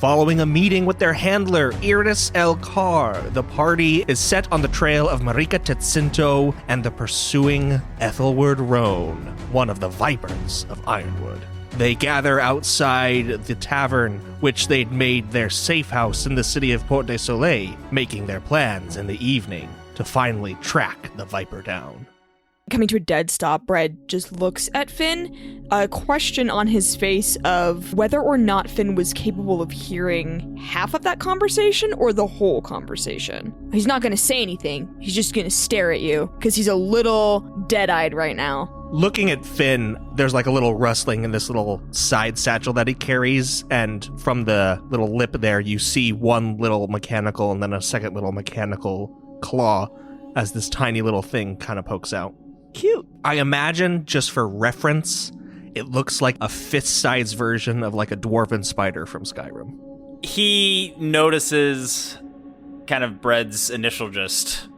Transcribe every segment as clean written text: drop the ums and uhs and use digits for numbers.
Following a meeting with their handler, Iris Elcar, the party is set on the trail of Marika Tetsinto and the pursuing Aethelward Roan, one of the Vipers of Ironwood. They gather outside the tavern, which they'd made their safe house in the city of Port de Soleil, making their plans in the evening to finally track the Viper down. Coming to a dead stop, Brad just looks at Finn, a question on his face of whether or not Finn was capable of hearing half of that conversation or the whole conversation. He's not going to say anything. He's just going to stare at you because he's a little dead-eyed right now. Looking at Finn, there's like a little rustling in this little side satchel that he carries, and from the little lip there, you see one little mechanical and then a second little mechanical claw as this tiny little thing kind of pokes out. Cute. I imagine, just for reference, it looks like a fist-sized version of like a dwarven spider from Skyrim. He notices kind of Bread's initial just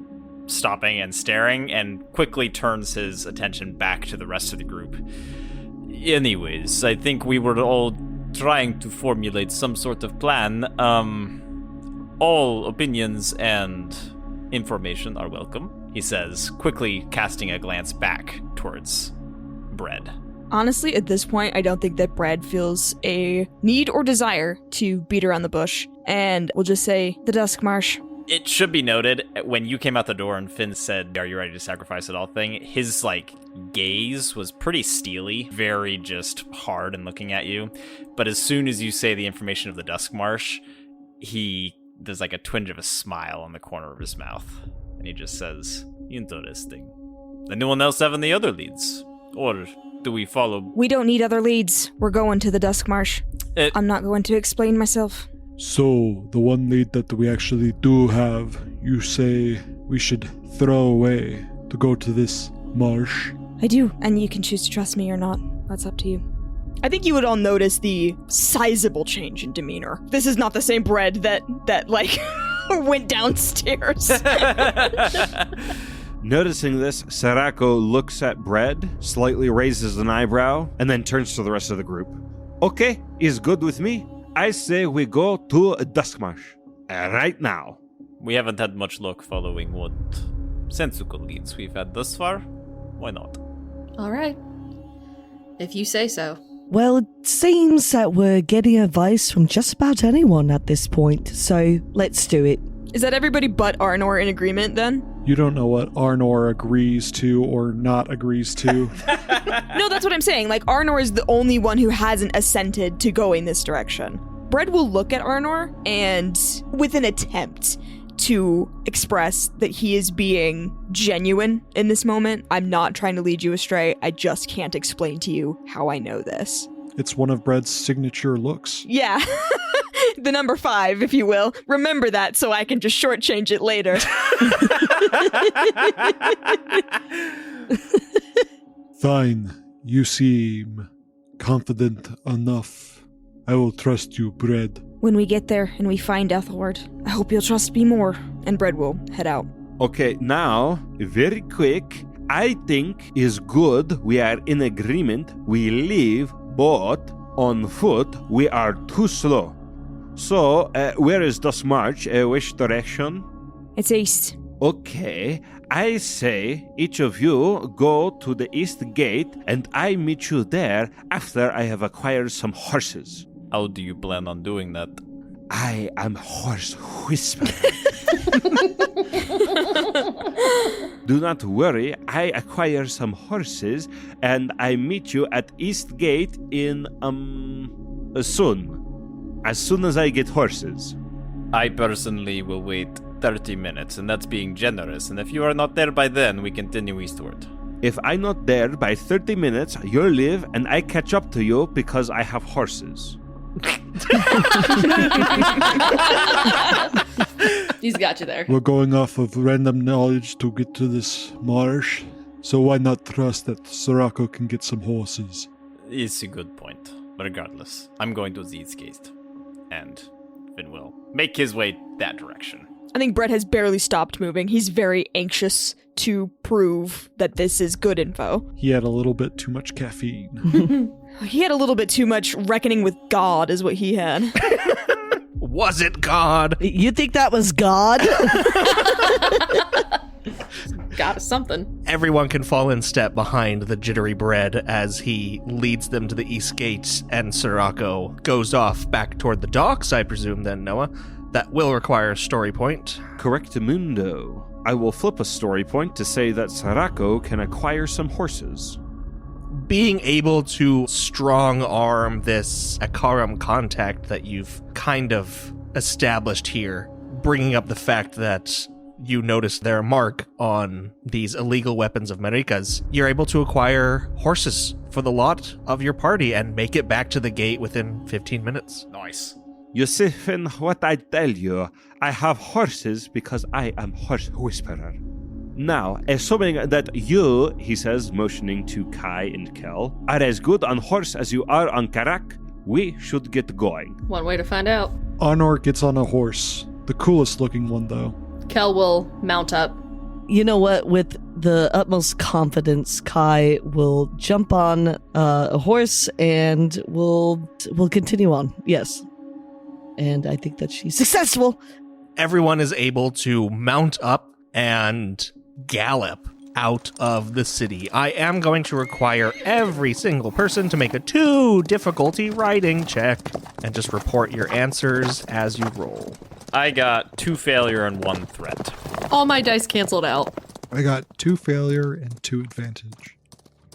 stopping and staring and quickly turns his attention back to the rest of the group. Anyways, I think we were all trying to formulate some sort of plan. All opinions and information are welcome, he says, quickly casting a glance back towards Bread. Honestly, at this point, I don't think that Brad feels a need or desire to beat around the bush, and we'll just say the Dusk Marsh. It should be noted, when you came out the door and Finn said, "Are you ready to sacrifice it all?" thing, his, gaze was pretty steely, very just hard and looking at you. But as soon as you say the information of the Dusk Marsh, there's a twinge of a smile on the corner of his mouth. And he just says, "Interesting. Anyone else have any other leads? Or do we follow?" We don't need other leads. We're going to the Dusk Marsh. I'm not going to explain myself. So, the one lead that we actually do have, you say we should throw away to go to this marsh? I do, and you can choose to trust me or not. That's up to you. I think you would all notice the sizable change in demeanor. This is not the same Bread that went downstairs. Noticing this, Sarako looks at Bread, slightly raises an eyebrow, and then turns to the rest of the group. Okay, is good with me. I say we go to Duskmarsh. Right now. We haven't had much luck following what sensical leads we've had thus far. Why not? All right. If you say so. Well, it seems that we're getting advice from just about anyone at this point, so let's do it. Is that everybody but Arnor in agreement, then? You don't know what Arnor agrees to or not agrees to. No, that's what I'm saying. Arnor is the only one who hasn't assented to going this direction. Bread will look at Arnor and, with an attempt to express that he is being genuine in this moment, I'm not trying to lead you astray. I just can't explain to you how I know this. It's one of Bread's signature looks. Yeah. The number 5, if you will. Remember that so I can just shortchange it later. Fine. You seem confident enough. I will trust you, Bread. When we get there and we find Aethelward, I hope you'll trust me more. And Bread will head out. Okay, now, very quick, I think is good we are in agreement. We leave, but on foot we are too slow. So, where is this march? Which direction? It's east. Okay, I say each of you go to the east gate and I meet you there after I have acquired some horses. How do you plan on doing that? I am horse whisperer. Do not worry, I acquire some horses and I meet you at East Gate in, soon. As soon as I get horses. I personally will wait 30 minutes, and that's being generous. And if you are not there by then, we continue eastward. If I'm not there by 30 minutes, you'll leave, and I catch up to you because I have horses. He's got you there. We're going off of random knowledge to get to this marsh, so why not trust that Sarako can get some horses? It's a good point. Regardless, I'm going to the east gate. And Finn will make his way that direction. I think Brett has barely stopped moving. He's very anxious to prove that this is good info. He had a little bit too much caffeine. He had a little bit too much reckoning with God is what he had. Was it God? You think that was God? Got something. Everyone can fall in step behind the jittery bread as he leads them to the east gate, and Sirocco goes off back toward the docks, I presume then, Noah. That will require a story point. Correctamundo. I will flip a story point to say that Sirocco can acquire some horses. Being able to strong-arm this Akaram contact that you've kind of established here, bringing up the fact that you notice their mark on these illegal weapons of Marika's, you're able to acquire horses for the lot of your party and make it back to the gate within 15 minutes. Nice. Yusufin, what I tell you, I have horses because I am horse whisperer. Now, assuming that you, he says, motioning to Kai and Kel, are as good on horse as you are on Karak, we should get going. One way to find out. Arnor gets on a horse. The coolest looking one, though. Kel will mount up. You know what? With the utmost confidence, Kai will jump on a horse and will continue on. Yes. And I think that she's successful. Everyone is able to mount up and gallop out of the city. I am going to require every single person to make a 2 difficulty riding check and just report your answers as you roll. I got 2 failure and 1 threat. All my dice canceled out. I got 2 failure and 2 advantage.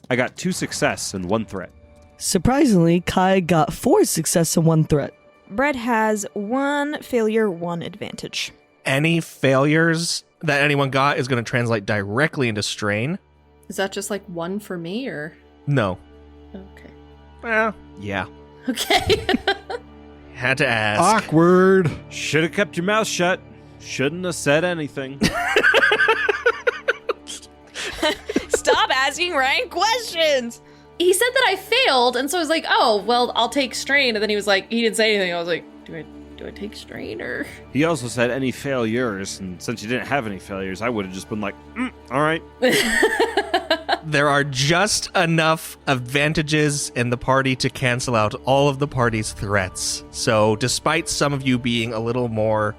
I got 2 success and 1 threat. Surprisingly, Kai got 4 success and 1 threat. Brett has 1 failure, 1 advantage. Any failures that anyone got is going to translate directly into strain. Is that just like 1 for me, or? No. Okay. Well, yeah. Okay. Had to ask. Awkward. Should have kept your mouth shut. Shouldn't have said anything. Stop asking Ryan questions! He said that I failed, and so I was like, oh, well, I'll take strain. And then he was like, he didn't say anything. I was like, do I take strain, or? He also said any failures, and since you didn't have any failures, I would have just been like, all right. There are just enough advantages in the party to cancel out all of the party's threats. So despite some of you being a little more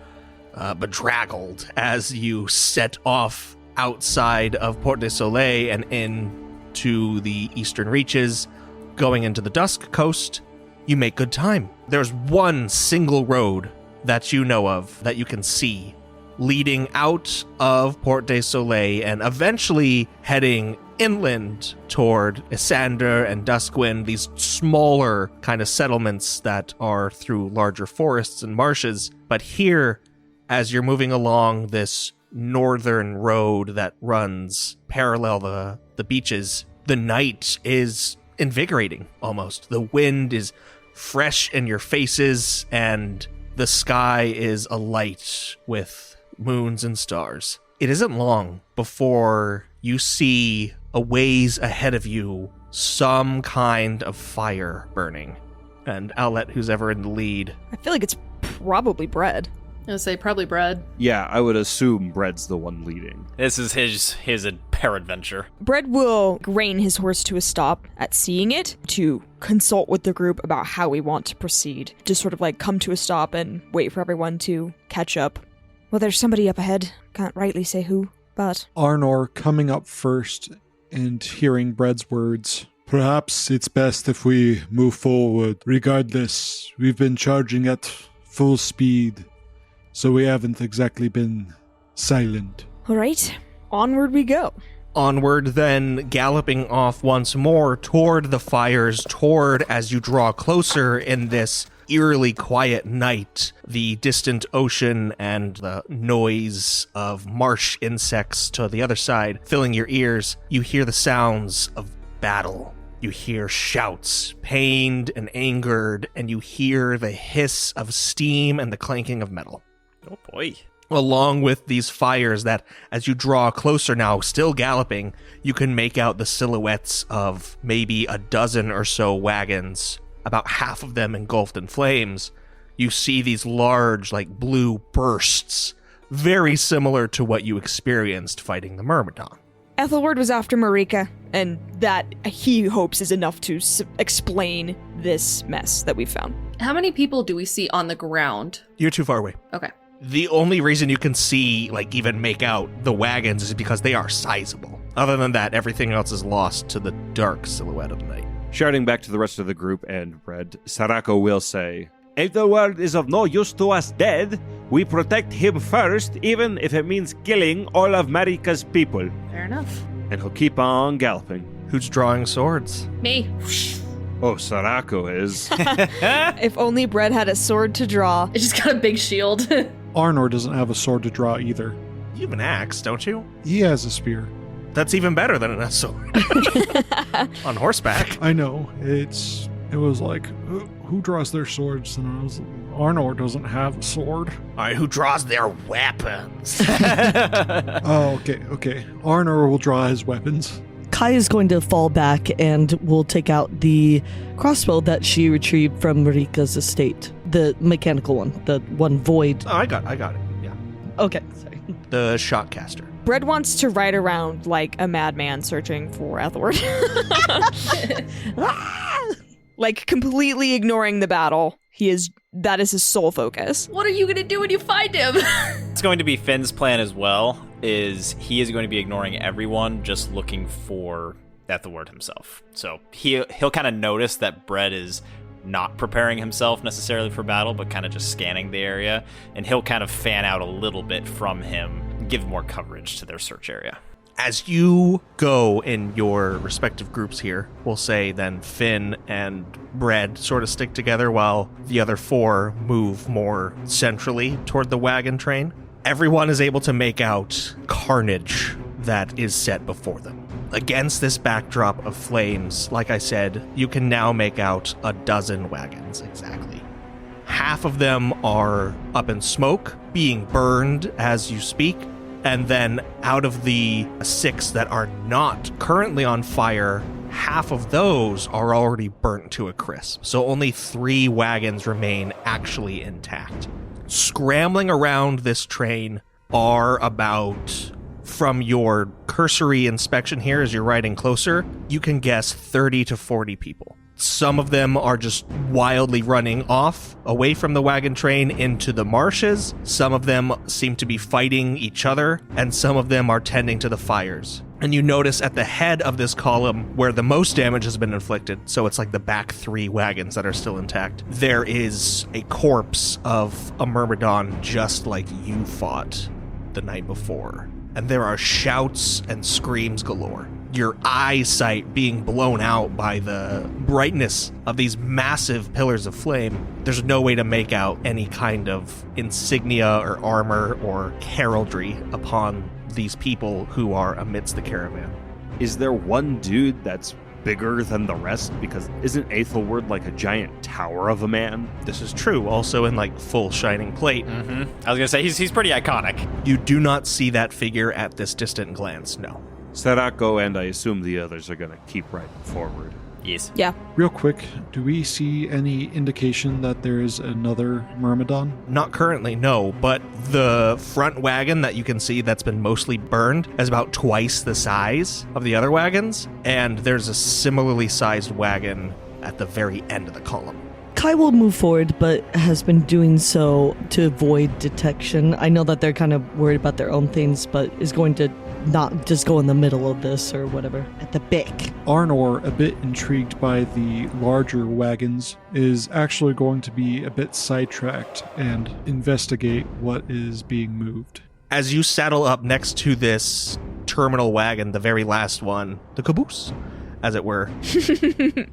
bedraggled as you set off outside of Port de Soleil and into the eastern reaches, going into the Dusk Coast, you make good time. There's one single road that you know of that you can see leading out of Port de Soleil and eventually heading inland toward Isander and Duskwind, these smaller kind of settlements that are through larger forests and marshes. But here, as you're moving along this northern road that runs parallel the beaches, the night is invigorating almost. The wind is fresh in your faces and the sky is alight with moons and stars. It isn't long before you see a ways ahead of you some kind of fire burning. And I'll let who's ever in the lead. I feel like it's probably Brett. I would say probably bread. Yeah, I would assume Bread's the one leading. This is his peradventure. Brett will rein his horse to a stop at seeing it to consult with the group about how we want to proceed. Just sort of like come to a stop and wait for everyone to catch up. Well, there's somebody up ahead. Can't rightly say who, but... Arnor coming up first and hearing Bread's words. Perhaps it's best if we move forward. Regardless, we've been charging at full speed, so we haven't exactly been silent. All right, onward we go. Onward, then, galloping off once more toward the fires, toward, as you draw closer in this eerily quiet night, the distant ocean and the noise of marsh insects to the other side filling your ears. You hear the sounds of battle. You hear shouts, pained and angered, and you hear the hiss of steam and the clanking of metal. Oh boy. Along with these fires that, as you draw closer now, still galloping, you can make out the silhouettes of maybe a dozen or so wagons, about half of them engulfed in flames. You see these large, like, blue bursts, very similar to what you experienced fighting the Myrmidon. Aethelward was after Marika, and that he hopes is enough to explain this mess that we found. How many people do we see on the ground? You're too far away. Okay. The only reason you can see, like, even make out the wagons is because they are sizable. Other than that, everything else is lost to the dark silhouette of the night. Shouting back to the rest of the group and Red, Sarako will say, Aethelward is of no use to us dead. We protect him first, even if it means killing all of Marika's people. Fair enough. And he'll keep on galloping. Who's drawing swords? Me. Oh, Sarako is. If only Brett had a sword to draw. I just got a big shield. Arnor doesn't have a sword to draw either. You have an axe, don't you? He has a spear. That's even better than a sword. On horseback. I know. It was like, who draws their swords? And I was, Arnor doesn't have a sword. All right, who draws their weapons? Oh, okay. Arnor will draw his weapons. Kai is going to fall back and will take out the crossbow that she retrieved from Marika's estate. The mechanical one. The one void. Oh, I got it. Yeah. Okay, sorry. The shotcaster. Brett wants to ride around like a madman searching for Aethelward. Like completely ignoring the battle. That is his sole focus. What are you going to do when you find him? It's going to be Finn's plan as well, is he is going to be ignoring everyone, just looking for Aethelward himself. So he'll kind of notice that Brett is not preparing himself necessarily for battle, but kind of just scanning the area, and he'll kind of fan out a little bit from him, give more coverage to their search area. As you go in your respective groups here, we'll say then Finn and Bread sort of stick together while the other four move more centrally toward the wagon train. Everyone is able to make out carnage that is set before them. Against this backdrop of flames, like I said, you can now make out a dozen wagons exactly. Half of them are up in smoke, being burned as you speak. And then out of the 6 that are not currently on fire, half of those are already burnt to a crisp. So only 3 wagons remain actually intact. Scrambling around this train are about, from your cursory inspection here as you're riding closer, you can guess 30 to 40 people. Some of them are just wildly running off away from the wagon train into the marshes. Some of them seem to be fighting each other, and some of them are tending to the fires. And you notice at the head of this column where the most damage has been inflicted, so it's like the back 3 wagons that are still intact, there is a corpse of a Myrmidon just like you fought the night before. And there are shouts and screams galore. Your eyesight being blown out by the brightness of these massive pillars of flame. There's no way to make out any kind of insignia or armor or heraldry upon these people who are amidst the caravan. Is there one dude that's bigger than the rest? Because isn't Aethelward like a giant tower of a man? This is true, also in like full shining plate. Mm-hmm. I was going to say, he's pretty iconic. You do not see that figure at this distant glance, no. Sarako and I assume the others are going to keep riding forward. Yes. Yeah. Real quick, do we see any indication that there is another Myrmidon? Not currently, no, but the front wagon that you can see that's been mostly burned is about twice the size of the other wagons, and there's a similarly sized wagon at the very end of the column. Kai will move forward, but has been doing so to avoid detection. I know that they're kind of worried about their own things, but is going to not just go in the middle of this or whatever. At the back. Arnor, a bit intrigued by the larger wagons, is actually going to be a bit sidetracked and investigate what is being moved. As you saddle up next to this terminal wagon, the very last one, the caboose, as it were,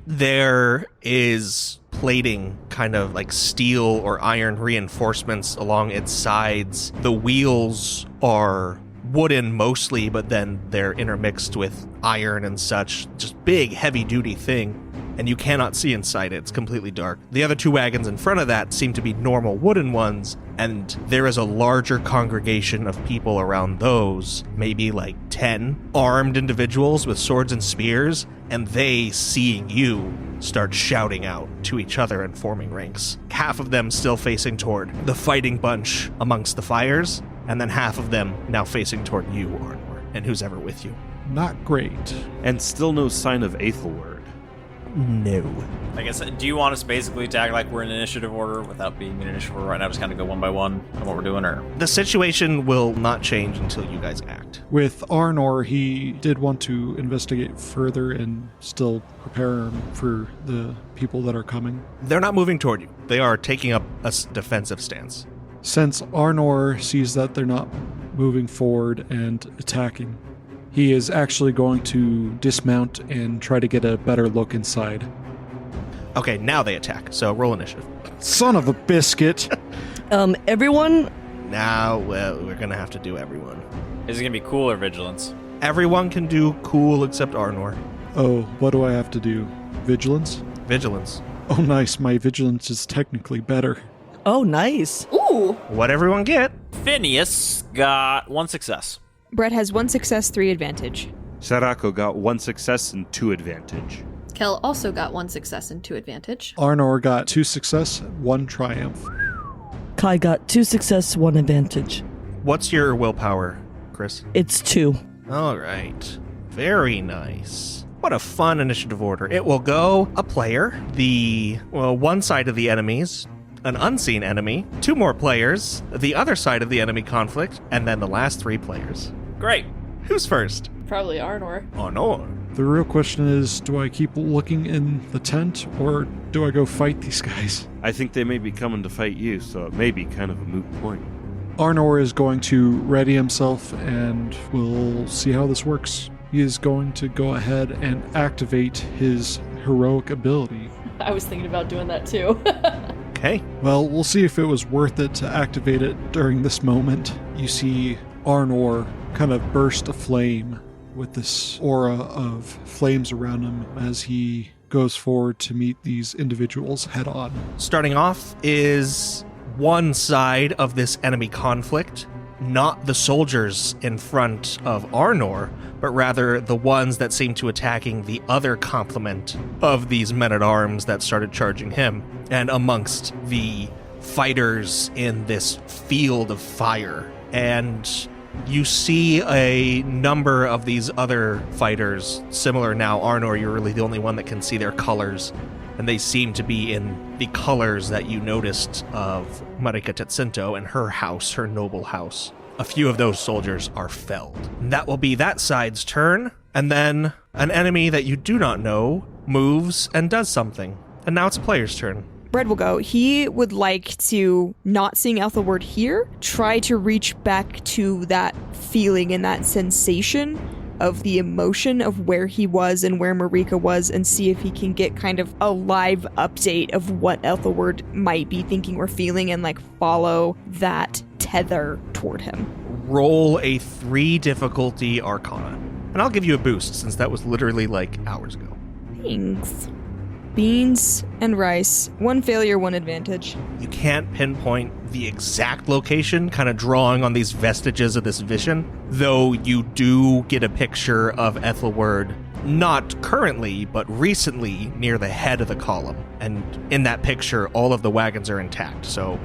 there is plating, kind of like steel or iron reinforcements along its sides. The wheels are wooden mostly, but then they're intermixed with iron and such. Just big, heavy-duty thing. And you cannot see inside it. It's completely dark. The other 2 wagons in front of that seem to be normal wooden ones, and there is a larger congregation of people around those, maybe like 10 armed individuals with swords and spears, and they, seeing you, start shouting out to each other and forming ranks. Half of them still facing toward the fighting bunch amongst the fires, and then half of them now facing toward you, Arnor, and who's ever with you. Not great. And still no sign of Aethelward. No. I guess, do you want us basically to act like we're in initiative order without being in initiative order right now? Just kind of go one by one on what we're doing, or? The situation will not change until you guys act. With Arnor, he did want to investigate further and still prepare him for the people that are coming. They're not moving toward you. They are taking up a defensive stance. Since Arnor sees that they're not moving forward and attacking, he is actually going to dismount and try to get a better look inside. Okay, now they attack, so roll initiative. Son of a biscuit! Everyone, Now, well, we're gonna have to do everyone. Is it going to be cool or vigilance? Everyone can do cool except Arnor. Oh, what do I have to do? Vigilance? Vigilance. Oh, nice. My vigilance is technically better. oh, nice. Ooh. What everyone get? Phineas got 1 success. Brett has 1 success, 3 advantage. Sarako got 1 success and 2 advantage. Kel also got 1 success and 2 advantage. Arnor got 2 success, 1 triumph. Kai got 2 success, 1 advantage. What's your willpower, Chris? It's 2. All right. Very nice. What a fun initiative order. It will go a player, one side of the enemies, an unseen enemy, 2 more players, the other side of the enemy conflict, and then the last 3 players. Great. Who's first? Probably Arnor. Arnor. The real question is, do I keep looking in the tent, or do I go fight these guys? I think they may be coming to fight you, so it may be kind of a moot point. Arnor is going to ready himself, and we'll see how this works. He is going to go ahead and activate his heroic ability. I was thinking about doing that too. Okay. Well, we'll see if it was worth it to activate it during this moment. You see Arnor kind of burst aflame with this aura of flames around him as he goes forward to meet these individuals head on. Starting off is one side of this enemy conflict, not the soldiers in front of Arnor, but rather the ones that seem to attacking the other complement of these men-at-arms that started charging him, and amongst the fighters in this field of fire. And you see a number of these other fighters, similar now. Arnor, you're really the only one that can see their colors, and they seem to be in the colors that you noticed of Marika Tetsinto and her house, her noble house. A few of those soldiers are felled. That will be that side's turn, and then an enemy that you do not know moves and does something. And now it's a player's turn. Brett will go. He would like to, not seeing Aethelward here, try to reach back to that feeling and that sensation of the emotion of where he was and where Marika was, and see if he can get kind of a live update of what Aethelward might be thinking or feeling, and like follow that tether toward him. Roll a 3 difficulty Arcana. And I'll give you a boost, since that was literally like hours ago. Thanks. Beans and rice. 1 failure, 1 advantage. You can't pinpoint the exact location, kind of drawing on these vestiges of this vision, though you do get a picture of Aethelward, not currently, but recently, near the head of the column. And in that picture, all of the wagons are intact, so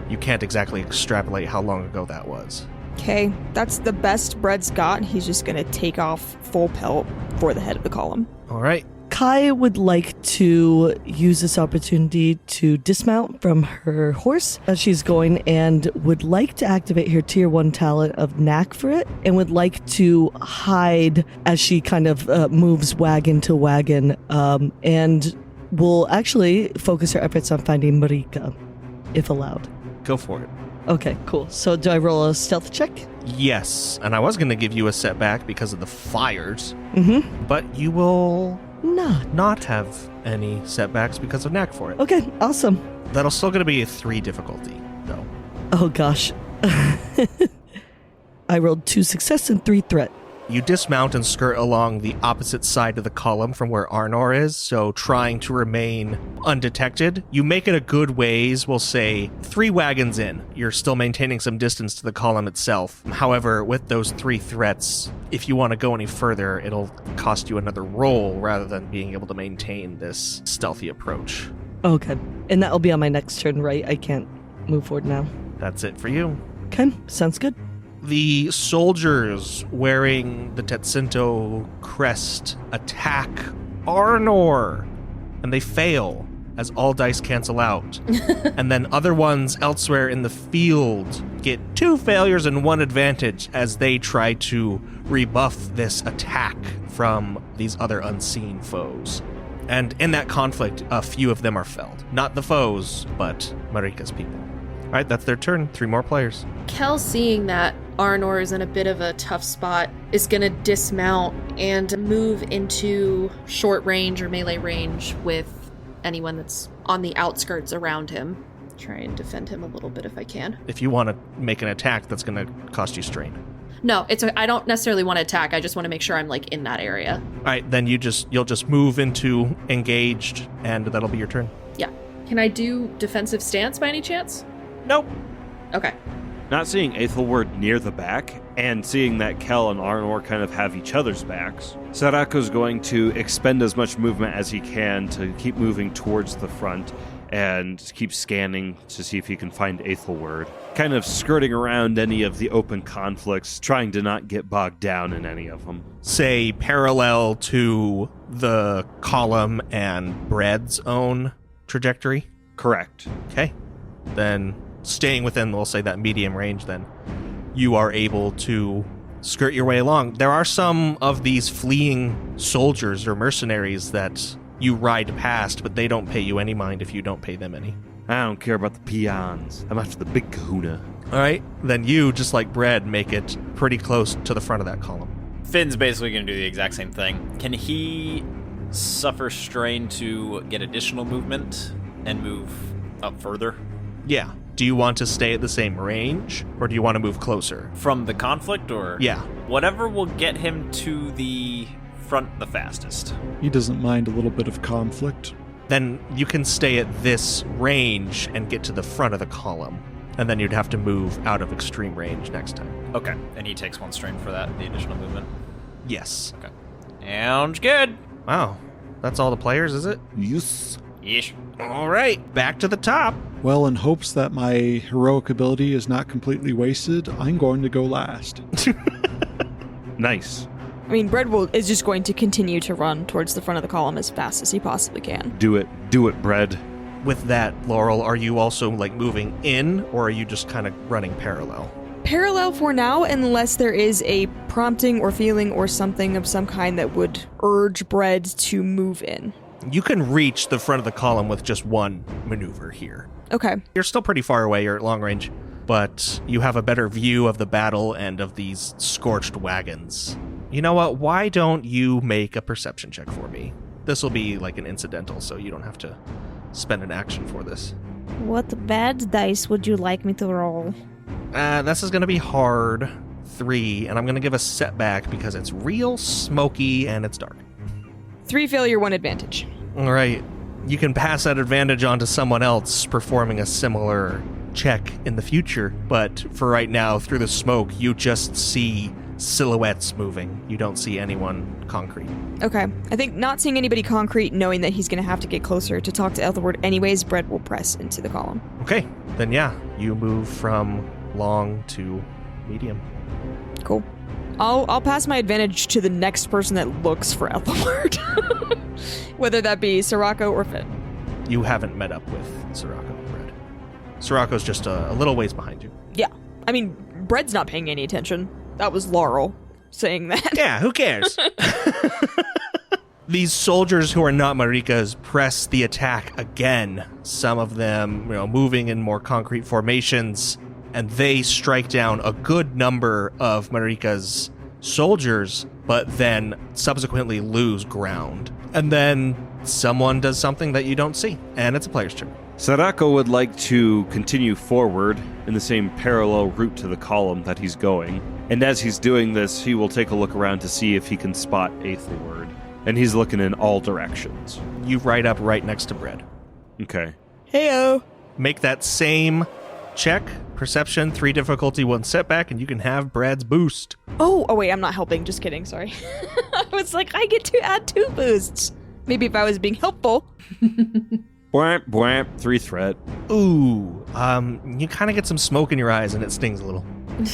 you can't exactly extrapolate how long ago that was. Okay, that's the best Brett's got. He's just gonna take off full pelt for the head of the column. All right. Kai would like to use this opportunity to dismount from her horse as she's going, and would like to activate her tier 1 talent of knack for it, and would like to hide as she kind of moves wagon to wagon, and will actually focus her efforts on finding Marika, if allowed. Go for it. Okay, cool. So do I roll a stealth check? Yes, and I was going to give you a setback because of the fires, Mm-hmm. but you will Not. not have any setbacks because of knack for it. Okay, awesome. That'll still going to be a 3 difficulty, though. Oh gosh. I rolled 2 success and 3 threat. You dismount and skirt along the opposite side of the column from where Arnor is, so trying to remain undetected. You make it a good ways, we'll say 3 wagons in. You're still maintaining some distance to the column itself. However, with those 3 threats, if you want to go any further, it'll cost you another roll rather than being able to maintain this stealthy approach. Okay. And that'll be on my next turn, right? I can't move forward now. That's it for you. Okay, sounds good. The soldiers wearing the Tetsinto crest attack Arnor. and they fail as all dice cancel out. And then other ones elsewhere in the field get 2 failures and 1 advantage as they try to rebuff this attack from these other unseen foes. And in that conflict, a few of them are felled. Not the foes, but Marika's people. All right, that's their turn. 3 more players. Kel, seeing that Arnor is in a bit of a tough spot, is going to dismount and move into short range or melee range with anyone that's on the outskirts around him. Try and defend him a little bit if I can. If you want to make an attack, that's going to cost you strain. No, I don't necessarily want to attack. I just want to make sure I'm like in that area. All right, then you'll just move into engaged, and that'll be your turn. Yeah. Can I do defensive stance by any chance? Nope. Okay. Not seeing Aethelward near the back, and seeing that Kel and Arnor kind of have each other's backs, Sarako's going to expend as much movement as he can to keep moving towards the front and keep scanning to see if he can find Aethelward, kind of skirting around any of the open conflicts, trying to not get bogged down in any of them. Say parallel to the column and Bread's own trajectory. Correct. Okay. Then staying within, we'll say, that medium range, then you are able to skirt your way along. There are some of these fleeing soldiers or mercenaries that you ride past, but they don't pay you any mind if you don't pay them any. I don't care about the peons. I'm after the big kahuna. All right, then you, just like Bread, make it pretty close to the front of that column. Finn's basically going to do the exact same thing. Can he suffer strain to get additional movement and move up further? Yeah. Do you want to stay at the same range, or do you want to move closer? From the conflict, or? Yeah. Whatever will get him to the front the fastest. He doesn't mind a little bit of conflict. Then you can stay at this range and get to the front of the column. And then you'd have to move out of extreme range next time. Okay, and he takes 1 strain for that, the additional movement. Yes. Okay. Sounds good. Wow. That's all the players, is it? Yes. Yeesh. All right, back to the top. Well, in hopes that my heroic ability is not completely wasted, I'm going to go last. Nice. I mean, Bread is just going to continue to run towards the front of the column as fast as he possibly can. Do it. Do it, Bread. With that, Laurel, are you also like moving in, or are you just kind of running parallel? Parallel for now, unless there is a prompting or feeling or something of some kind that would urge Bread to move in. You can reach the front of the column with just 1 maneuver here. Okay. You're still pretty far away, you're at long range, but you have a better view of the battle and of these scorched wagons. You know what? Why don't you make a perception check for me? This will be like an incidental, so you don't have to spend an action for this. What bad dice would you like me to roll? This is going to be hard. 3, and I'm going to give a setback because it's real smoky and it's dark. 3 failure, 1 advantage. All right. You can pass that advantage on to someone else performing a similar check in the future, but for right now, through the smoke, you just see silhouettes moving. You don't see anyone concrete. Okay. I think not seeing anybody concrete, knowing that he's going to have to get closer to talk to Aethelward anyways, Bread will press into the column. Okay. Then yeah, you move from long to medium. Cool. I'll pass my advantage to the next person that looks for Aethelward. Whether that be Sirocco or Finn. You haven't met up with Sirocco, Bread. Sirocco's just a little ways behind you. Yeah. I mean, Bread's not paying any attention. That was Laurel saying that. Yeah, who cares? These soldiers who are not Marika's press the attack again. Some of them, moving in more concrete formations, and they strike down a good number of Marika's soldiers, but then subsequently lose ground. And then someone does something that you don't see, and it's a player's turn. Sarako would like to continue forward in the same parallel route to the column that he's going. And as he's doing this, he will take a look around to see if he can spot Aethelward. And he's looking in all directions. You ride up right next to Bread. Okay. Heyo. Make that same check. Perception, 3 difficulty, 1 setback, and you can have Brad's boost. Oh, wait, I'm not helping. Just kidding. Sorry. I was like, I get to add 2 boosts. Maybe if I was being helpful. Bwamp, bwamp, 3 threat. Ooh, you kind of get some smoke in your eyes and it stings a little.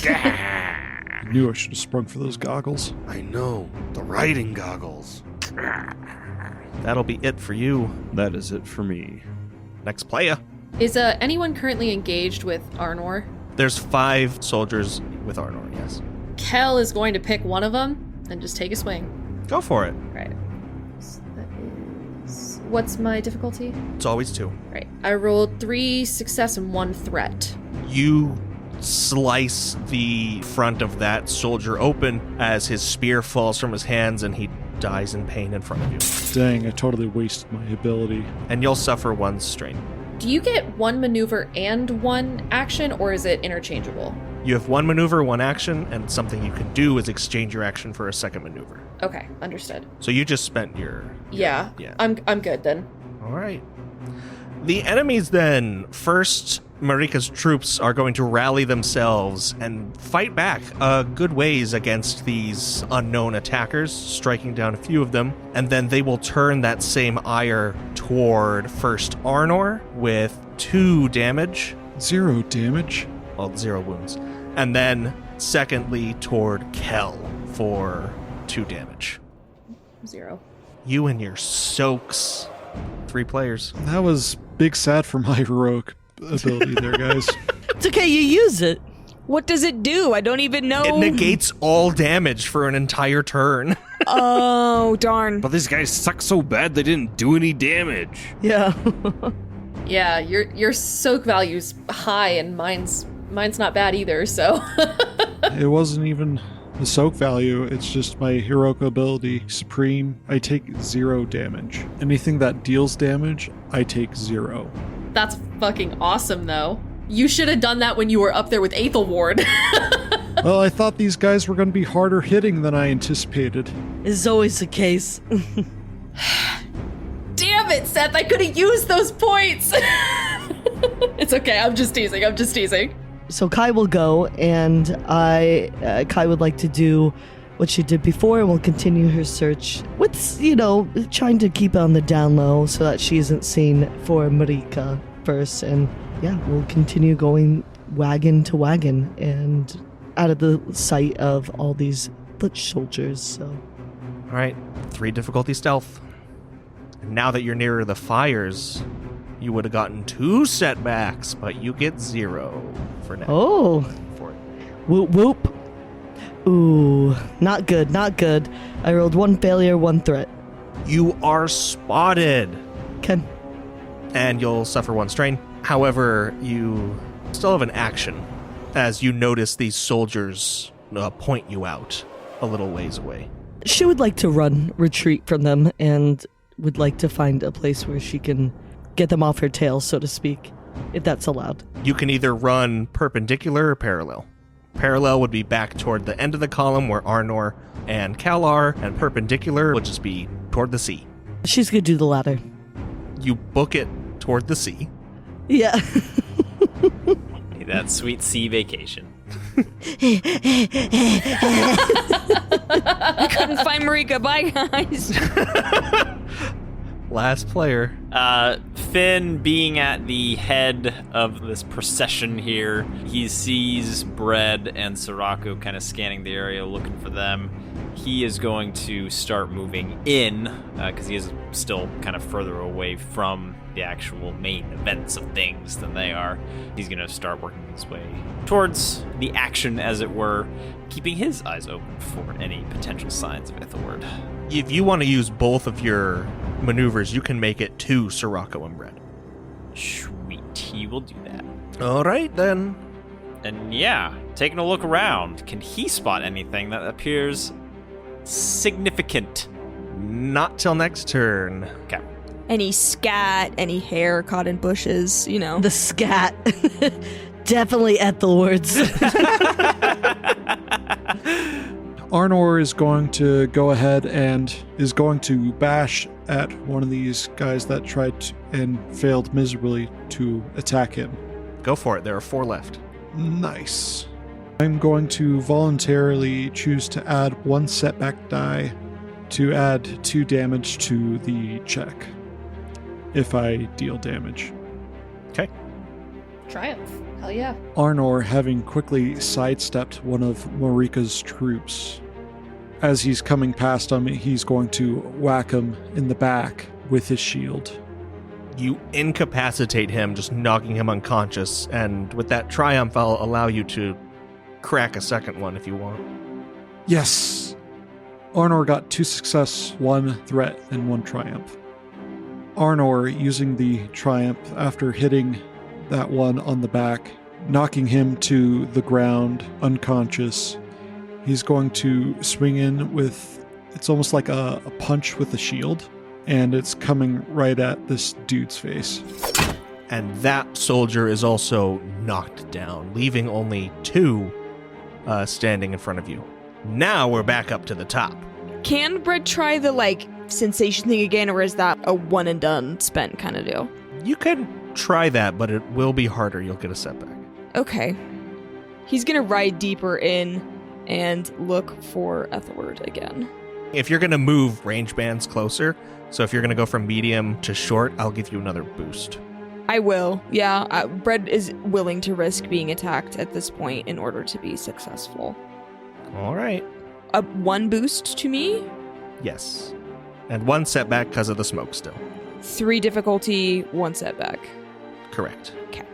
I knew I should have sprung for those goggles. I know. The riding goggles. That'll be it for you. That is it for me. Next player. Is anyone currently engaged with Arnor? There's 5 soldiers with Arnor, yes. Kel is going to pick one of them and just take a swing. Go for it. Right. So that is... What's my difficulty? It's always 2. Right. I rolled 3 success and 1 threat. You slice the front of that soldier open as his spear falls from his hands and he dies in pain in front of you. Dang, I totally wasted my ability. And you'll suffer 1 strain. Do you get 1 maneuver and 1 action, or is it interchangeable? You have 1 maneuver, 1 action, and something you can do is exchange your action for a second maneuver. Okay, understood. So you just spent your... Yeah. I'm good then. All right. The enemies then, first, Marika's troops are going to rally themselves and fight back a good ways against these unknown attackers, striking down a few of them, and then they will turn that same ire toward first Arnor with 2 damage. 0 damage? Well, 0 wounds. And then, secondly, toward Kel for 2 damage. 0. You and your soaks. 3 players. That was big sad for my heroic ability there, guys. It's okay, you use it. What does it do? I don't even know. It negates all damage for an entire turn. Oh, darn. But these guys suck so bad they didn't do any damage. Yeah. Yeah, your soak value's high and mine's not bad either, so. It wasn't even the soak value, it's just my heroic ability. Supreme, I take 0 damage. Anything that deals damage, I take 0. That's fucking awesome, though. You should have done that when you were up there with Aethelward. Well, I thought these guys were going to be harder hitting than I anticipated. It's always the case. Damn it, Seth, I could have used those points. It's okay, I'm just teasing. So Kai will go, and Kai would like to do what she did before, and will continue her search with, trying to keep it on the down low so that she isn't seen for Marika first. And yeah, we'll continue going wagon to wagon and out of the sight of all these foot soldiers. So, All right, 3 difficulty stealth. And now that you're nearer the fires, you would have gotten 2 setbacks, but you get 0 for now. oh, For it. whoop whoop. Ooh, not good, not good. I rolled 1 failure, 1 threat. You are spotted, Okay. and you'll suffer 1 strain. However, you still have an action as you notice these soldiers point you out a little ways away. She would like to retreat from them, and would like to find a place where she can get them off her tail, so to speak, if that's allowed. You can either run perpendicular or parallel. Parallel would be back toward the end of the column where Arnor and Cal are, and perpendicular would just be toward the sea. She's gonna do the latter. You book it toward the sea. Yeah. Hey, that sweet sea vacation. Couldn't find Marika. Bye, guys. Last player. Finn, being at the head of this procession here, he sees Bread and Sirocco kind of scanning the area, looking for them. He is going to start moving in, because he is still kind of further away from the actual main events of things than they are. He's going to start working his way towards the action, as it were, keeping his eyes open for any potential signs of Aethelward. If you want to use both of your maneuvers, you can make it to Sirocco and Bread. Sweet, he will do that. All right, then. And yeah, taking a look around, can he spot anything that appears significant? Not till next turn. Okay. Any scat, any hair caught in bushes, The scat. Definitely Aethelward's. Arnor is going to go ahead and is going to bash at one of these guys that tried and failed miserably to attack him. Go for it. There are 4 left. Nice. I'm going to voluntarily choose to add 1 setback die to add 2 damage to the check if I deal damage. Okay. Triumph. Hell yeah. Arnor, having quickly sidestepped one of Marika's troops, as he's coming past him, he's going to whack him in the back with his shield. You incapacitate him, just knocking him unconscious, and with that triumph, I'll allow you to crack a second one if you want. Yes! Arnor got 2 success, 1 threat, and 1 triumph. Arnor, using the triumph after hitting that one on the back, knocking him to the ground, unconscious, he's going to swing in with, it's almost like a punch with a shield, and it's coming right at this dude's face. And that soldier is also knocked down, leaving only 2 standing in front of you. Now we're back up to the top. Can Brett try the, sensation thing again, or is that a one and done spent kind of deal? You can try that, but it will be harder. You'll get a setback. Okay. He's gonna ride deeper in and look for Aethelward again. If you're going to move range bands closer, so if you're going to go from medium to short, I'll give you another boost. I will, yeah. Brett is willing to risk being attacked at this point in order to be successful. All right. 1 boost to me? Yes. And 1 setback because of the smoke still. 3 difficulty, 1 setback. Correct. Okay.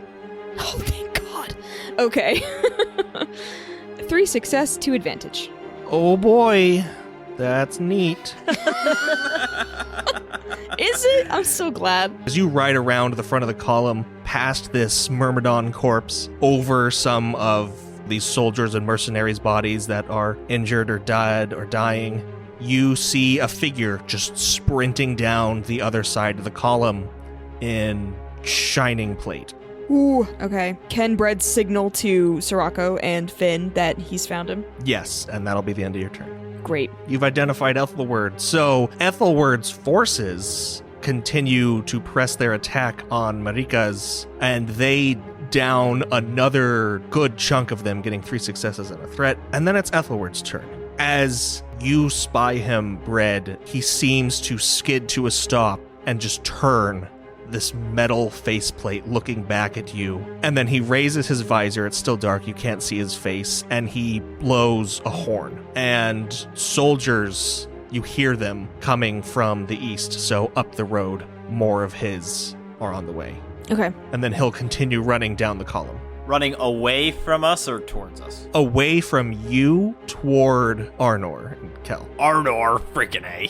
Oh, thank God. Okay. 3 success, 2 advantage. Oh boy. That's neat. Is it? I'm so glad. As you ride around the front of the column, past this Myrmidon corpse, over some of these soldiers and mercenaries' bodies that are injured or dead or dying, you see a figure just sprinting down the other side of the column in shining plate. Ooh, okay. Can Brett signal to Sirocco and Finn that he's found him? Yes, and that'll be the end of your turn. Great. You've identified Aethelward. So Aethelward's forces continue to press their attack on Marika's, and they down another good chunk of them, getting 3 successes and a threat. And then it's Aethelward's turn. As you spy him, Bread, he seems to skid to a stop and just turn, this metal faceplate looking back at you. And then he raises his visor. It's still dark. You can't see his face. And he blows a horn. And soldiers, you hear them coming from the east. So up the road, more of his are on the way. Okay. And then he'll continue running down the column. Running away from us or towards us? Away from you toward Arnor and Kel. Arnor, freaking A.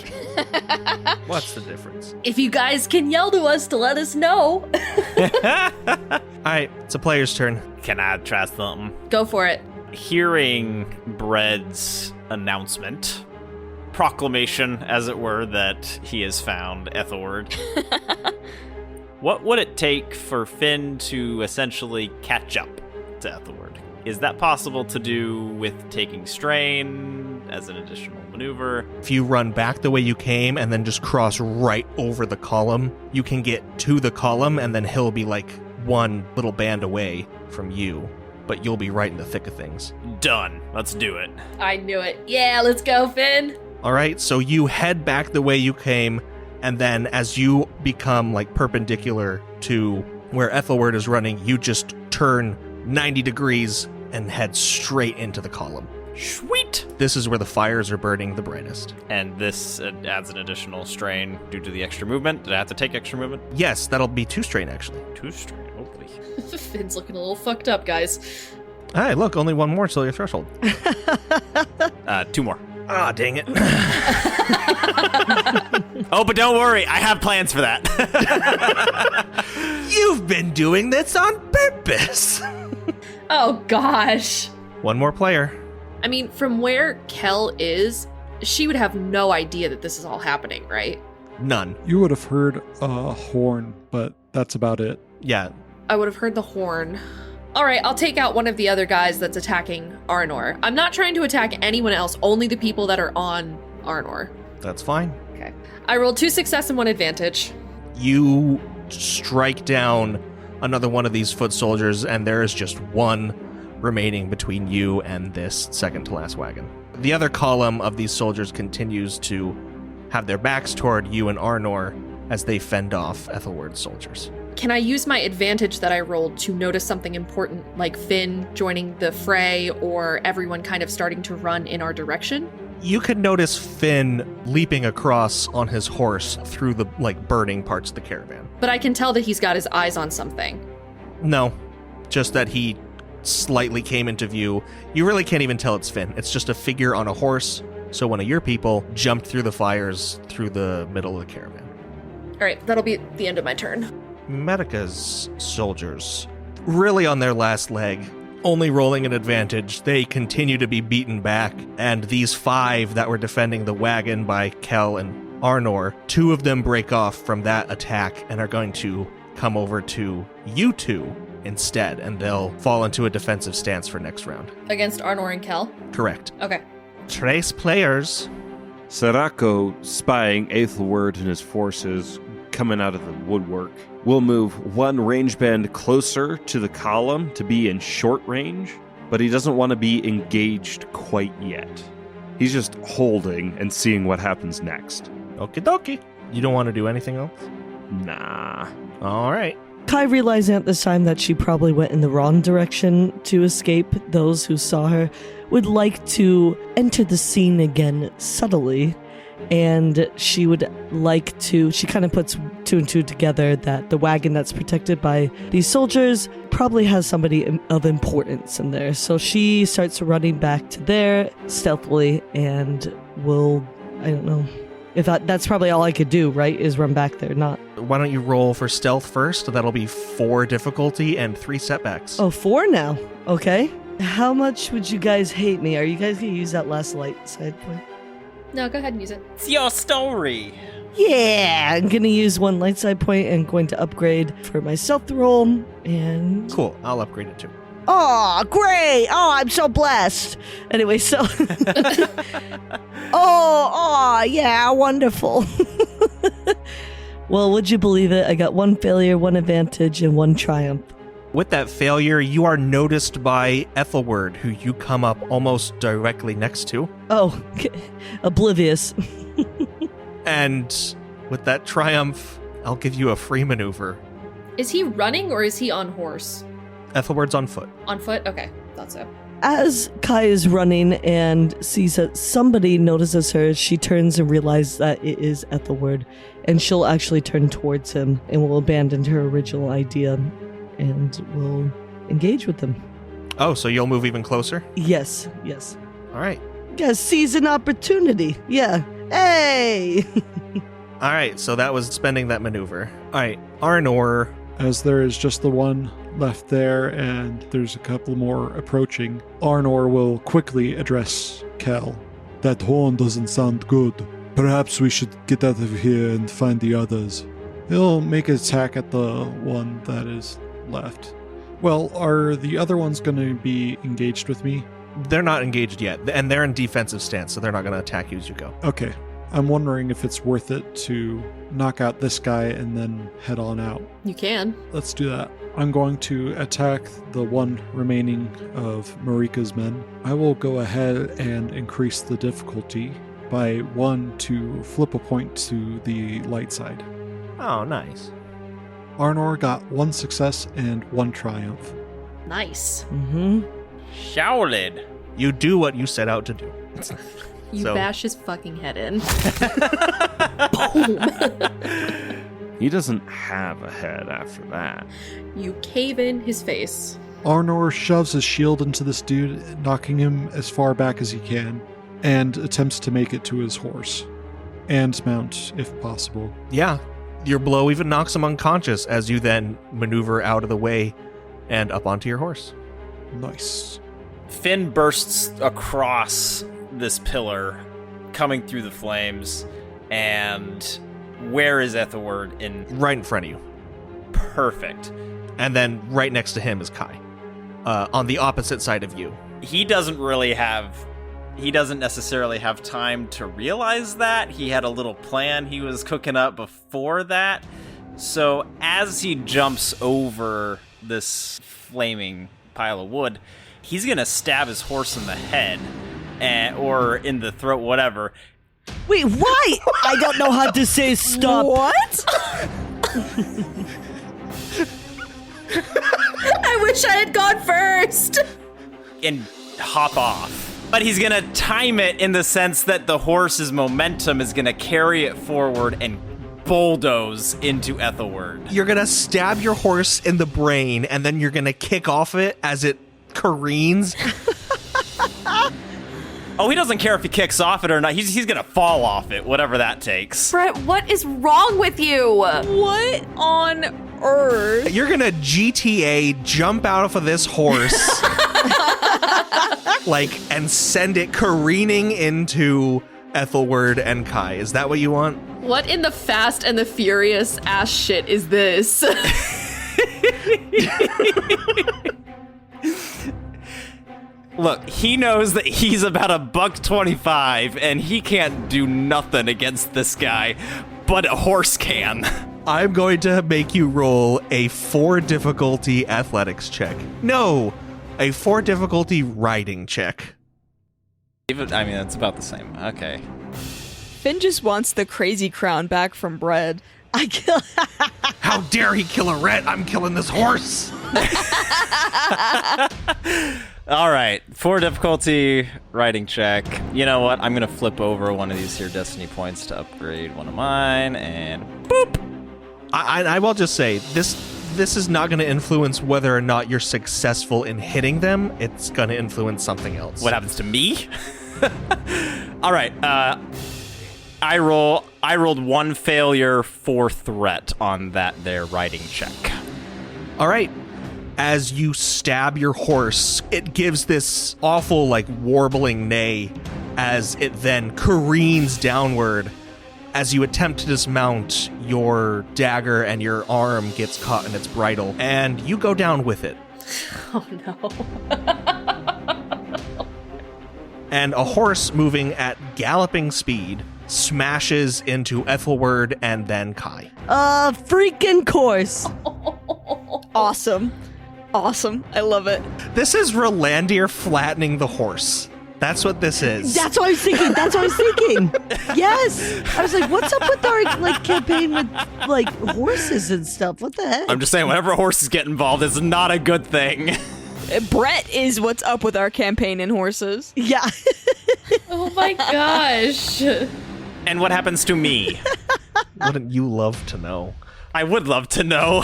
What's the difference? If you guys can yell to us to let us know. All right, it's a player's turn. Can I try something? Go for it. Hearing Bread's announcement, proclamation, as it were, that he has found Aethelward. What would it take for Finn to essentially catch up to Aethelward? Is that possible to do with taking strain as an additional maneuver? If you run back the way you came and then just cross right over the column, you can get to the column and then he'll be like 1 little band away from you, but you'll be right in the thick of things. Done. Let's do it. I knew it. Yeah, let's go, Finn. All right, so you head back the way you came, and then as you become like perpendicular to where Aethelward is running, you just turn 90 degrees and head straight into the column. Sweet! This is where the fires are burning the brightest. And this adds an additional strain due to the extra movement. Did I have to take extra movement? Yes, that'll be 2 strain actually. 2 strain, hopefully. Finn's looking a little fucked up, guys. Hey, look, only 1 more till your threshold. 2 more. Ah, dang it. Oh, but don't worry, I have plans for that. You've been doing this on purpose. Oh, gosh. 1 more player. I mean, from where Kel is, she would have no idea that this is all happening, right? None. You would have heard a horn, but that's about it. Yeah. I would have heard the horn. All right, I'll take out one of the other guys that's attacking Arnor. I'm not trying to attack anyone else, only the people that are on Arnor. That's fine. Okay. I rolled 2 success and 1 advantage. You strike down another one of these foot soldiers, and there is just 1 remaining between you and this second to last wagon. The other column of these soldiers continues to have their backs toward you and Arnor as they fend off Aethelward's soldiers. Can I use my advantage that I rolled to notice something important, like Finn joining the fray or everyone kind of starting to run in our direction? You can notice Finn leaping across on his horse through the burning parts of the caravan. But I can tell that he's got his eyes on something. No, just that he slightly came into view. You really can't even tell it's Finn. It's just a figure on a horse. So one of your people jumped through the fires through the middle of the caravan. All right, that'll be the end of my turn. Marika's soldiers, really on their last leg, only rolling an advantage. They continue to be beaten back, and these 5 that were defending the wagon by Kel and Arnor, 2 of them break off from that attack and are going to come over to you 2 instead, and they'll fall into a defensive stance for next round. Against Arnor and Kel? Correct. Okay. Trace players. Sirocco, spying Aethelward and his forces coming out of the woodwork, will move 1 range band closer to the column to be in short range, but he doesn't want to be engaged quite yet. He's just holding and seeing what happens next. Okie dokie. You don't want to do anything else? Nah. All right. Kai, realizing at this time that she probably went in the wrong direction to escape those who saw her, would like to enter the scene again subtly. And she would like to, she kind of puts 2 and 2 together that the wagon that's protected by these soldiers probably has somebody of importance in there. So she starts running back to there stealthily and will, I don't know, if that's probably all I could do, right, is run back there, not... Why don't you roll for stealth first? That'll be 4 difficulty and 3 setbacks. Oh, 4 now. Okay. How much would you guys hate me? Are you guys going to use that last light side point? No, go ahead and use it. It's your story. Yeah, I'm going to use 1 light side point and going to upgrade for my stealth roll. And... Cool. I'll upgrade it too. Oh, great. Oh, I'm so blessed. Anyway, so... oh, yeah, wonderful. Well, would you believe it? I got 1 failure, 1 advantage, and 1 triumph. With that failure, you are noticed by Aethelward, who you come up almost directly next to. Oh, oblivious. And with that triumph, I'll give you a free maneuver. Is he running or is he on horse? Aethelward's on foot. On foot? Okay, thought so. As Kai is running and sees that somebody notices her, she turns and realizes that it is Aethelward, and she'll actually turn towards him and will abandon her original idea and will engage with him. Oh, so you'll move even closer? Yes. All right. Yeah, seize an opportunity. Yeah. Hey! All right, so that was spending that maneuver. All right, Arnor. As there is just the 1 left there, and there's a couple more approaching, Arnor will quickly address Kel. That horn doesn't sound good. Perhaps we should get out of here and find the others. He'll make an attack at the one that is left. Well, are the other ones going to be engaged with me? They're not engaged yet, and they're in defensive stance, so they're not going to attack you as you go. Okay. I'm wondering if it's worth it to knock out this guy and then head on out. You can. Let's do that. I'm going to attack the 1 remaining of Marika's men. I will go ahead and increase the difficulty by 1 to flip a point to the light side. Oh, nice. Arnor got 1 success and 1 triumph. Nice. Mm-hmm. Shaolin. You do what you set out to do. You So- bash his fucking head in. He doesn't have a head after that. You cave in his face. Arnor shoves his shield into this dude, knocking him as far back as he can, and attempts to make it to his horse. And mount, if possible. Yeah, your blow even knocks him unconscious as you then maneuver out of the way and up onto your horse. Nice. Finn bursts across this pillar, coming through the flames, and where is Aethelward in? Right in front of you. Perfect. And then right next to him is Kai. On the opposite side of you. He doesn't necessarily have time to realize that. He had a little plan he was cooking up before that. So as he jumps over this flaming pile of wood, he's gonna stab his horse in the head, or in the throat, whatever. Wait, why? I don't know how to say stop. What? I wish I had gone first. And hop off. But he's gonna time it in the sense that the horse's momentum is gonna carry it forward and bulldoze into Aethelward. You're gonna stab your horse in the brain, and then you're gonna kick off it as it careens. Oh, he doesn't care if he kicks off it or not. He's gonna fall off it, whatever that takes. Brett, what is wrong with you? What on earth? You're gonna GTA jump out of this horse, and send it careening into Aethelward and Kai. Is that what you want? What in the Fast and the Furious ass shit is this? Look, he knows that he's about $125 and he can't do nothing against this guy, but a horse can. I'm going to make you roll a 4 difficulty athletics check. No, a 4 difficulty riding check. I mean, that's about the same. Okay. Finn just wants the crazy crown back from Bread. How dare he kill a rat? I'm killing this horse. All right, 4 difficulty riding check. You know what? I'm gonna flip over one of these here destiny points to upgrade one of mine, and boop. I will just say this is not going to influence whether or not you're successful in hitting them. It's going to influence something else. What happens to me? All right. I rolled 1 failure, 4 threat on that there riding check. All right. As you stab your horse, it gives this awful, warbling neigh as it then careens downward. As you attempt to dismount, your dagger and your arm gets caught in its bridle, and you go down with it. Oh, no. And a horse moving at galloping speed smashes into Aethelward and then Kai. Freaking course. Awesome. I love it. This is Rolandir flattening the horse. That's what this is. That's what I was thinking. Yes. I was like, what's up with our campaign with horses and stuff? What the heck? I'm just saying, whenever horses get involved, it's not a good thing. Brett is what's up with our campaign in horses. Yeah. Oh my gosh. And what happens to me? Wouldn't you love to know? I would love to know.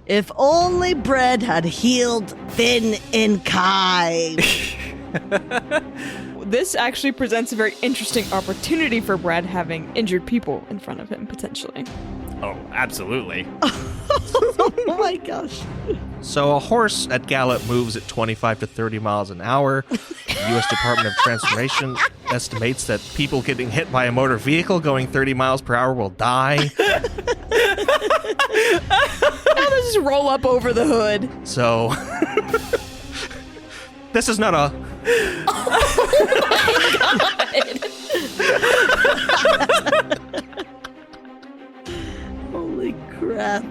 If only Bread had healed Finn and Kai. This actually presents a very interesting opportunity for Brad, having injured people in front of him, potentially. Oh, absolutely. Oh my gosh. So a horse at gallop moves at 25 to 30 miles an hour. The U.S. Department of Transportation estimates that people getting hit by a motor vehicle going 30 miles per hour will die. Now let's just roll up over the hood. So this is not a... Holy crap.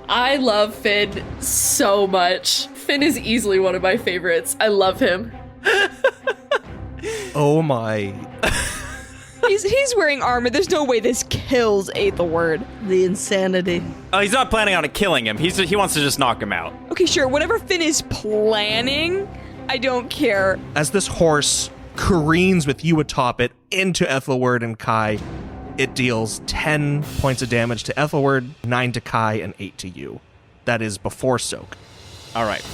I love Finn so much. Finn is easily one of my favorites. I love him. Oh my... He's wearing armor. There's no way this kills Aethelward. The insanity. Oh, he's not planning on killing him. He wants to just knock him out. Okay, sure. Whatever Finn is planning, I don't care. As this horse careens with you atop it into Aethelward and Kai, it deals 10 points of damage to Aethelward, 9 to Kai, and 8 to you. That is before soak. All right.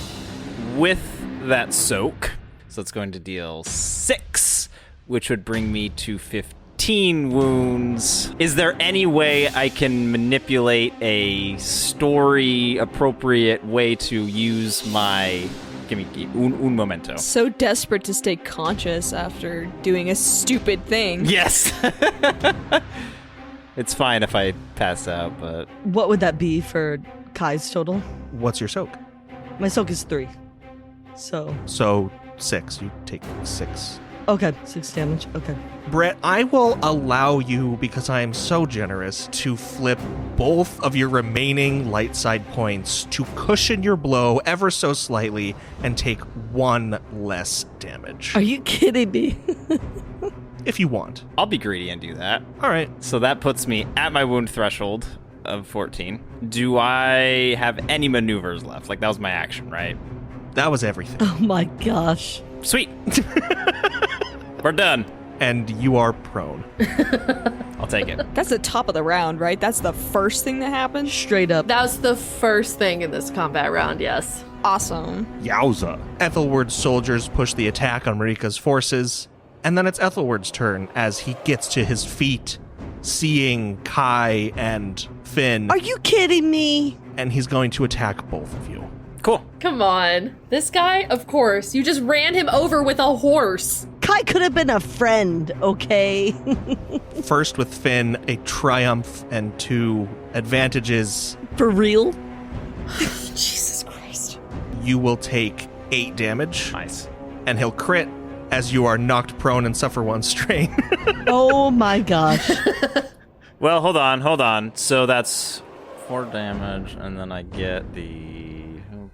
With that soak, so it's going to deal 6, which would bring me to 15 wounds. Is there any way I can manipulate a story-appropriate way to use my... Give me un momento. So desperate to stay conscious after doing a stupid thing. Yes! It's fine if I pass out, but... What would that be for Kai's total? What's your soak? My soak is 3. So 6. You take 6. okay, 6 damage. Okay. Brett, I will allow you, because I am so generous, to flip both of your remaining light side points to cushion your blow ever so slightly and take 1 less damage. Are you kidding me? If you want. I'll be greedy and do that. All right. So that puts me at my wound threshold of 14. Do I have any maneuvers left? That was my action, right? That was everything. Oh my gosh. Sweet. We're done. And you are prone. I'll take it. That's the top of the round, right? That's the first thing that happens? Straight up. That was the first thing in this combat round, yes. Awesome. Yowza. Ethelward's soldiers push the attack on Marika's forces, and then it's Ethelward's turn as he gets to his feet, seeing Kai and Finn, Are you kidding me? and he's going to attack both of you. Cool. Come on. This guy, of course. You just ran him over with a horse. Kai could have been a friend, okay? First with Finn, a triumph and 2 advantages. For real? Jesus Christ. You will take 8 damage, Nice. and he'll crit as you are knocked prone and suffer 1 strain. Oh my gosh. Well, hold on. So that's 4 damage, and then I get the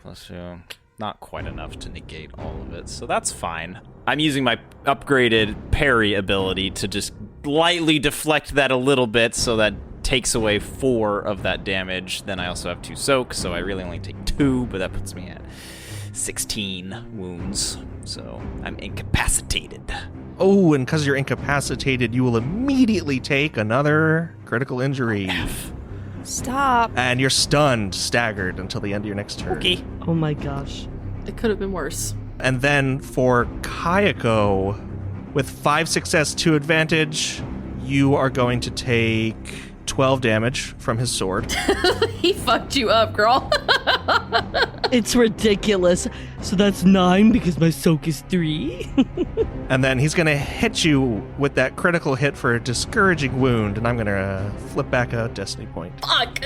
+2. Not quite enough to negate all of it, so that's fine. I'm using my upgraded parry ability to just lightly deflect that a little bit, so that takes away 4 of that damage. Then I also have 2 soak, so I really only take 2, but that puts me at 16 wounds. So I'm incapacitated. Oh, and because you're incapacitated, you will immediately take another critical injury. Stop. And you're stunned, staggered until the end of your next turn. Okay. Oh my gosh. It could have been worse. And then for Kayako, with 5 success, 2 advantage, you are going to take 12 damage from his sword. He fucked you up, girl. It's ridiculous. So that's 9 because my soak is 3. And then he's going to hit you with that critical hit for a discouraging wound, and I'm going to flip back a destiny point. Fuck.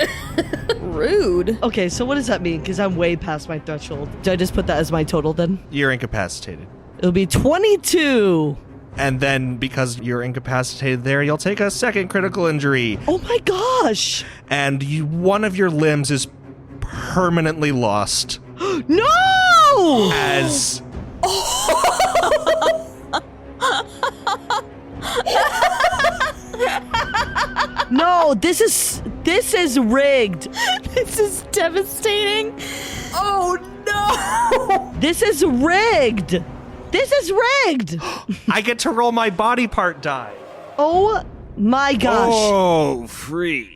Rude. Okay, so what does that mean? Because I'm way past my threshold. Do I just put that as my total then? You're incapacitated. It'll be 22. And then because you're incapacitated there, you'll take a second critical injury. Oh my gosh. And one of your limbs is permanently lost No! as No, this is rigged. This is devastating. Oh no! This is rigged. This is rigged. I get to roll my body part die. Oh my gosh. Oh, freak.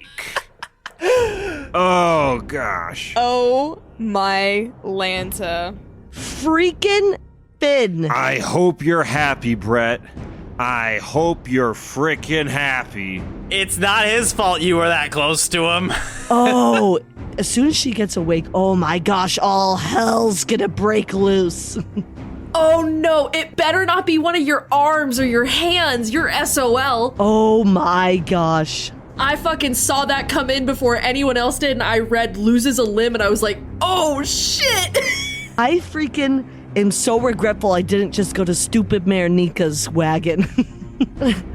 Oh, gosh. Oh my Lanta. Freaking Finn. I hope you're happy, Brett. I hope you're freaking happy. It's not his fault you were that close to him. Oh, as soon as she gets awake, oh my gosh, all hell's gonna break loose. Oh no, it better not be one of your arms or your hands. You're SOL. Oh my gosh. I fucking saw that come in before anyone else did, and I read loses a limb, and I was like, oh shit. I freaking am so regretful I didn't just go to stupid Mayor Nika's wagon.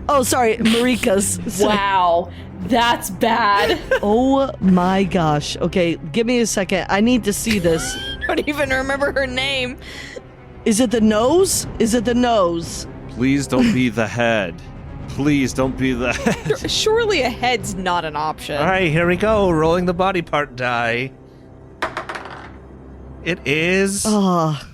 Oh, sorry, Marika's. Wow, that's bad. Oh my gosh. Okay, give me a second. I need to see this. I don't even remember her name. Is it the nose? Is it the nose? Please don't be the head. Please don't be the head. Surely a head's not an option. All right, here we go. Rolling the body part die. It is Ah.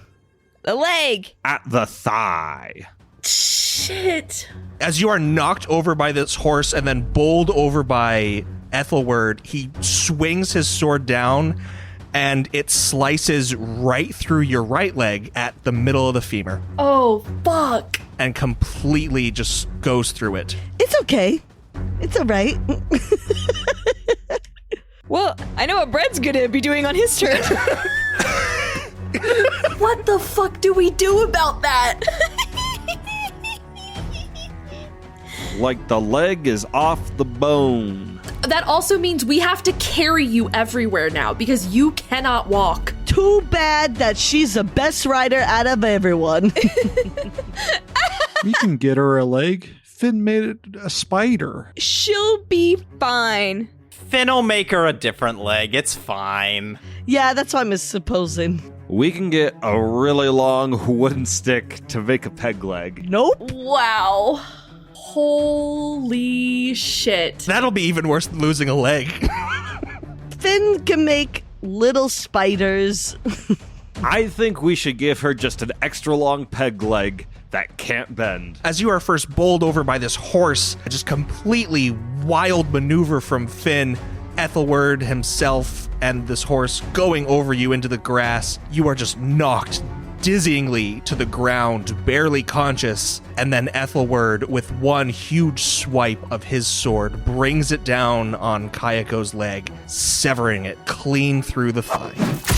The leg. At the thigh. Shit. as you are knocked over by this horse and then bowled over by Aethelward. He swings his sword down, and it slices right through your right leg at the middle of the femur Oh, fuck. and completely just goes through it. It's okay. It's all right. Well, I know what Brett's gonna be doing on his turn. What the fuck do we do about that? Like the leg is off the bone. That also means we have to carry you everywhere now because you cannot walk. Too bad that she's the best rider out of everyone. We can get her a leg. Finn made it a spider. She'll be fine. Finn will make her a different leg. It's fine. Yeah, that's what I'm supposing. We can get a really long wooden stick to make a peg leg. Nope. Wow. Holy shit. That'll be even worse than losing a leg. Finn can make little spiders. I think we should give her just an extra long peg leg that can't bend. As you are first bowled over by this horse, a just completely wild maneuver from Finn, Aethelward himself and this horse going over you into the grass, you are just knocked dizzyingly to the ground, barely conscious, and then Aethelward, with one huge swipe of his sword, brings it down on Kayako's leg, severing it clean through the thigh.